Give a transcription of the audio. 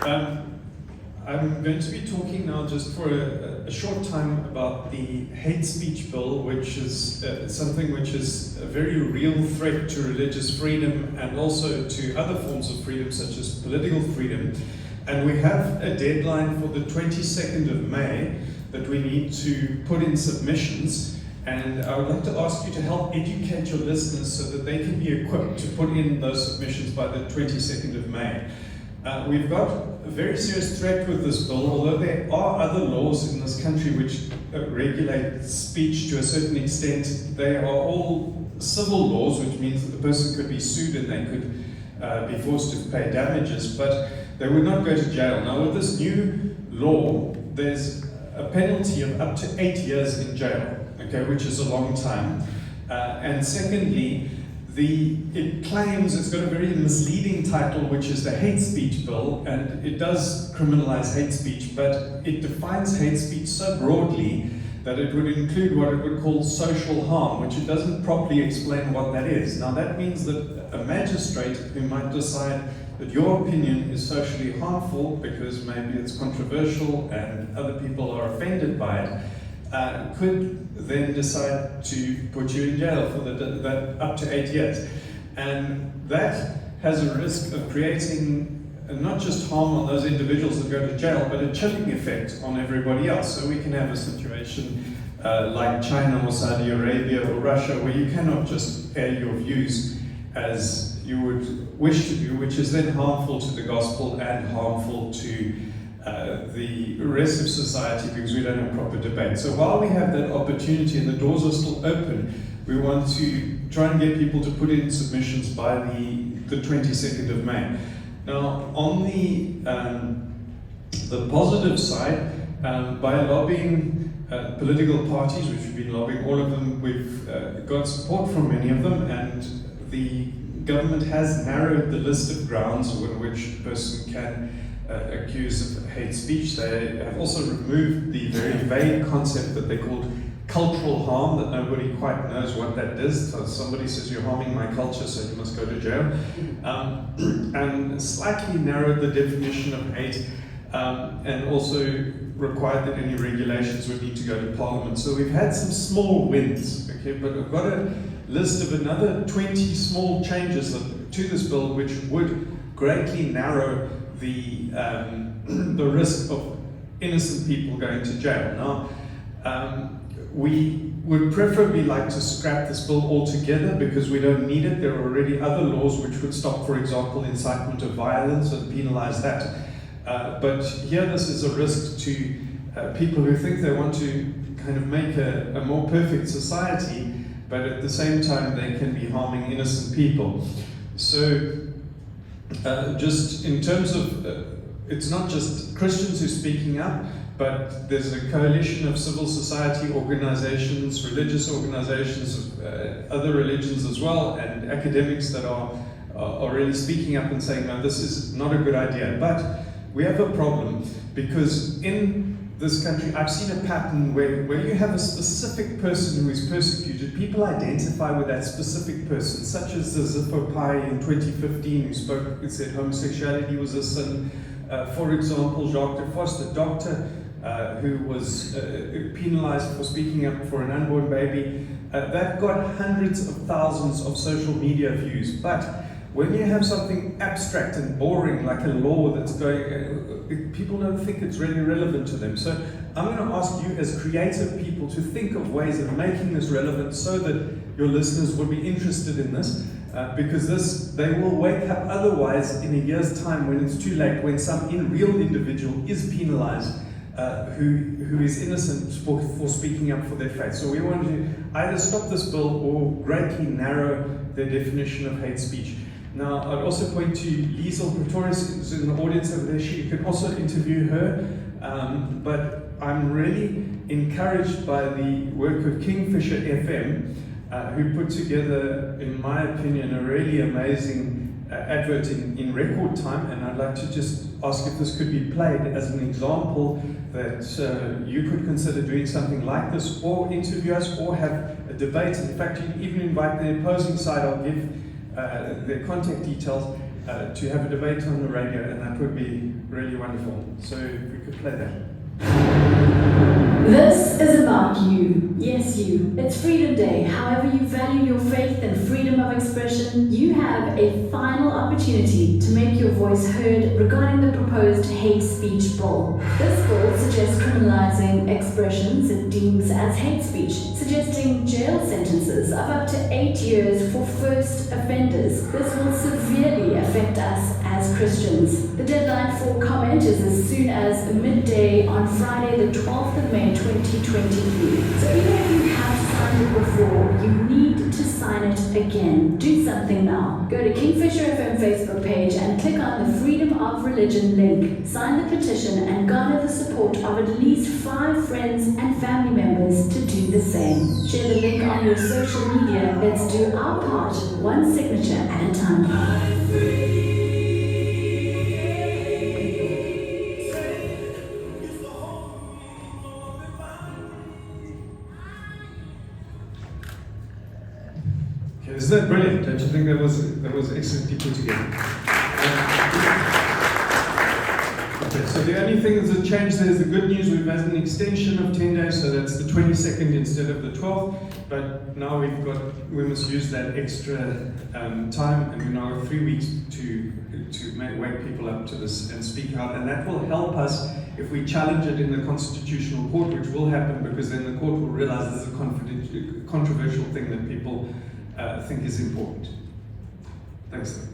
I'm going to be talking now just for a short time about the hate speech bill, which is something which is a very real threat to religious freedom and also to other forms of freedom, such as political freedom. And we have a deadline for the 22nd of May that we need to put in submissions. And I would like to ask you to help educate your listeners so that they can be equipped to put in those submissions by the 22nd of May. We've got a very serious threat with this bill, although there are other laws in this country which regulate speech to a certain extent. They are all civil laws, which means that the person could be sued and they could be forced to pay damages, but they would not go to jail. Now, with this new law, there's a penalty of up to 8 years in jail, okay, which is a long time. And secondly, it claims it's got a very misleading title, which is the hate speech bill, and it does criminalize hate speech, but it defines hate speech so broadly that it would include what it would call social harm, which it doesn't properly explain what that is. Now, that means that a magistrate who might decide that your opinion is socially harmful because maybe it's controversial and other people are offended by it, could then decide to put you in jail for that up to 8 years. And that has a risk of creating not just harm on those individuals that go to jail, but a chilling effect on everybody else. So we can have a situation like China or Saudi Arabia or Russia, where you cannot just air your views as you would wish to do, which is then harmful to the gospel and harmful to the rest of society, because we don't have proper debate. So while we have that opportunity and the doors are still open, we want to try and get people to put in submissions by the 22nd of May. Now, on the positive side, by lobbying political parties, which we've been lobbying all of them, we've got support from many of them, and the government has narrowed the list of grounds on which a person can accused of hate speech. They have also removed the very vague concept that they called cultural harm, that nobody quite knows what that is. So somebody says you're harming my culture, so you must go to jail. And slightly narrowed the definition of hate, and also required that any regulations would need to go to Parliament. So we've had some small wins, okay, but we've got a list of another 20 small changes to this bill which would greatly narrow the risk of innocent people going to jail. Now, we would preferably like to scrap this bill altogether because we don't need it. There are already other laws which would stop, for example, incitement of violence and penalize that. But here this is a risk to people who think they want to kind of make a more perfect society, but at the same time they can be harming innocent people. So just in terms of, it's not just Christians who are speaking up, but there's a coalition of civil society organizations, religious organizations, other religions as well, and academics that are really speaking up and saying, no, this is not a good idea. But we have a problem because in this country, I've seen a pattern where you have a specific person who is persecuted, people identify with that specific person, such as the Zippo Pai in 2015 who said homosexuality was a sin. For example, Jacques de Vos, the doctor who was penalized for speaking up for an unborn baby, that got hundreds of thousands of social media views. But when you have something abstract and boring like a law that's going, people don't think it's really relevant to them. So I'm going to ask you as creative people to think of ways of making this relevant so that your listeners will be interested in this, because they will wake up otherwise in a year's time when it's too late, when some real individual is penalized who is innocent for speaking up for their faith. So we want to either stop this bill or greatly narrow the definition of hate speech. Now, I'd also point to Liesl Pretorius, who's in the audience over there. You can also interview her. But I'm really encouraged by the work of Kingfisher FM, who put together, in my opinion, a really amazing advert in record time. And I'd like to just ask if this could be played as an example that you could consider doing something like this, or interview us, or have a debate. In fact, you can even invite the opposing side. I'll give their contact details, to have a debate on the radio, and that would be really wonderful. So if we could play that. This is about you. Yes, you. It's Freedom Day. However you value your faith and freedom of expression, you have a final opportunity to make your voice heard regarding the proposed hate speech bill. This bill suggests criminalizing expressions it deems as hate speech, suggesting jail sentences of up to 8 years for first offenders. This will severely affect us as Christians. The deadline for comment is as soon as midday on Friday, the 12th of May 2023. So even if you have signed it before, you need to sign it again. Do something now. Go to Kingfisher FM Facebook page and click on the Freedom of Religion link. Sign the petition and garner the support of at least 5 friends and family members to do the same. Share the link on your social media. Let's do our part, one signature at a time. Isn't that brilliant? Don't you think that was excellently put together? Okay, so the only thing that's changed there is the good news. We've had an extension of 10 days, so that's the 22nd instead of the 12th. But now we must use that extra time, and we now have 3 weeks to wake people up to this and speak out, and that will help us if we challenge it in the Constitutional Court, which will happen because then the court will realize this is a controversial thing that people think is important. Thanks.